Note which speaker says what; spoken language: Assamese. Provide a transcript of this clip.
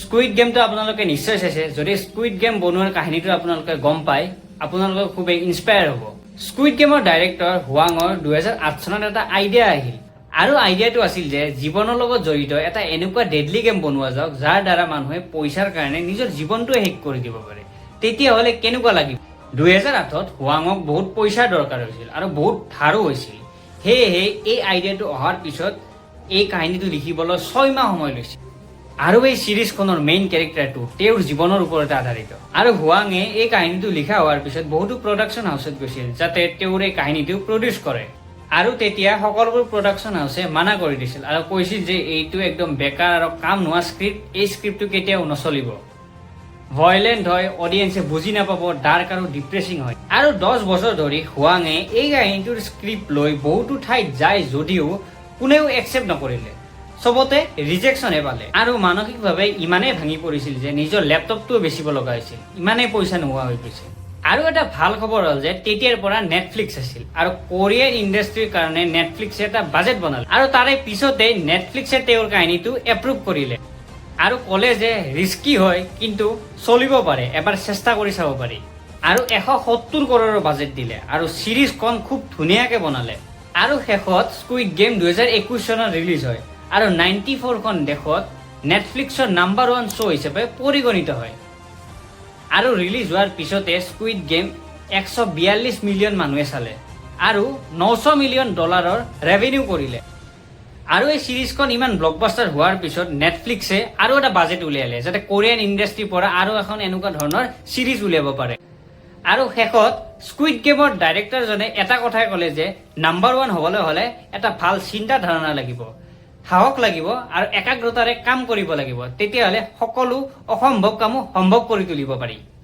Speaker 1: স্কুইড গেমটো আপোনালোকে নিশ্চয় চাইছে। যদি স্কুইড গেম বনোৱাৰ কাহিনীটো আপোনালোকে গম পায়, আপোনালোকে খুবেই ইনস্পায়াৰ হ'ব। স্কুইড গেমৰ ডাইৰেক্টৰ হুৱাঙৰ 2008 চনত এটা আইডিয়া আহিল, আৰু আইডিয়াটো আছিল যে জীৱনৰ লগত জড়িত এটা এনেকুৱা ডেডলি গেম বনোৱা যাওক যাৰ দ্বাৰা মানুহে পইচাৰ কাৰণে নিজৰ জীৱনটোৱে শেষ কৰি দিব পাৰে। তেতিয়াহ'লে কেনেকুৱা লাগিব? 2008ত হুৱাঙক বহুত পইচাৰ দৰকাৰ হৈছিল আৰু বহুত ধাৰো হৈছিল। সেয়েহে এই আইডিয়াটো অহাৰ পিছত এই কাহিনীটো লিখিবলৈ 6 মাহ সময় লৈছিল। আৰু এই সিৰিজখনৰ মেইন কেৰেক্টাৰটো তেওঁৰ জীৱনৰ ওপৰতে আধাৰিত। আৰু হুৱাঙে এই কাহিনীটো লিখা হোৱাৰ পিছত বহুতো প্ৰডাকশ্যন হাউচত গৈছিল যাতে তেওঁৰ এই কাহিনীটো প্ৰডিউচ কৰে। আৰু তেতিয়া সকলোবোৰ প্ৰডাকশ্যন হাউচে মানা কৰি দিছিল আৰু কৈছিল যে এইটো একদম বেকাৰ আৰু কাম নোহোৱা স্ক্ৰিপ্ট, এই স্ক্ৰিপ্টটো কেতিয়াও নচলিব। ভায়লেণ্ট হয়, অডিয়েন্সে বুজি নাপাব, ডাৰ্ক আৰু ডিপ্ৰেছিং হয়। আৰু 10 বছৰ ধৰি হুৱাঙে এই কাহিনীটোৰ স্ক্ৰিপ্ট লৈ বহুতো ঠাইত যায় যদিও কোনেও একচেপ্ট নকৰিলে, চবতে ৰিজেকশ্যনে পালে। আৰু মানসিকভাৱে ইমানেই ভাঙি পৰিছিল যে নিজৰ লেপটপটোও বেচিব লগা হৈছিল, ইমানেই পইচা নোহোৱা হৈ গৈছিল। আৰু এটা ভাল খবৰ হ'ল যে তেতিয়াৰ পৰা নেটফ্লিক্স আছিল, আৰু কোৰিয়ান ইণ্ডাষ্ট্ৰীৰ কাৰণে নেটফ্লিক্সে এটা বাজেট বনালে, আৰু তাৰে পিছতে নেটফ্লিক্সে তেওঁৰ কাহিনীটো এপ্ৰুভ কৰিলে আৰু ক'লে যে ৰিস্কি হয় কিন্তু চলিব পাৰে, এবাৰ চেষ্টা কৰি চাব পাৰি। আৰু 170 কৰোৰৰ বাজেট দিলে আৰু চিৰিজখন খুব ধুনীয়াকৈ বনালে। আৰু শেষত স্কুইড গেম 2021 চনত ৰিলিজ হয় আৰু 94খন দেশত নেটফ্লিক্সৰ নাম্বাৰ 1 শ্ব' হিচাপে পৰিগণিত হয়। আৰু ৰিলিজ হোৱাৰ পিছতে স্কুইড গেম 142 মিলিয়ন মানুহে চালে আৰু $900 মিলিয়ন ৰেভিনিউ কৰিলে। আৰু এই চিৰিজখন ইমান ব্লকবাষ্টাৰ হোৱাৰ পিছত নেটফ্লিক্সে আৰু এটা বাজেট উলিয়ালে যাতে কোৰিয়ান ইণ্ডাষ্ট্ৰীৰ পৰা আৰু এখন এনেকুৱা ধৰণৰ চিৰিজ উলিয়াব পাৰে। আৰু শেষত স্কুইড গেমৰ ডাইৰেক্টৰজনে এটা কথাই ক'লে যে নাম্বাৰ 1 হ'বলৈ হ'লে এটা ভাল চিন্তা ধাৰণা লাগিব, সাহস লাগিব আৰু একাগ্ৰতাৰে কাম কৰিব লাগিব, তেতিয়াহ'লে সকলো অসম্ভৱ কামো সম্ভৱ কৰি তুলিব পাৰি।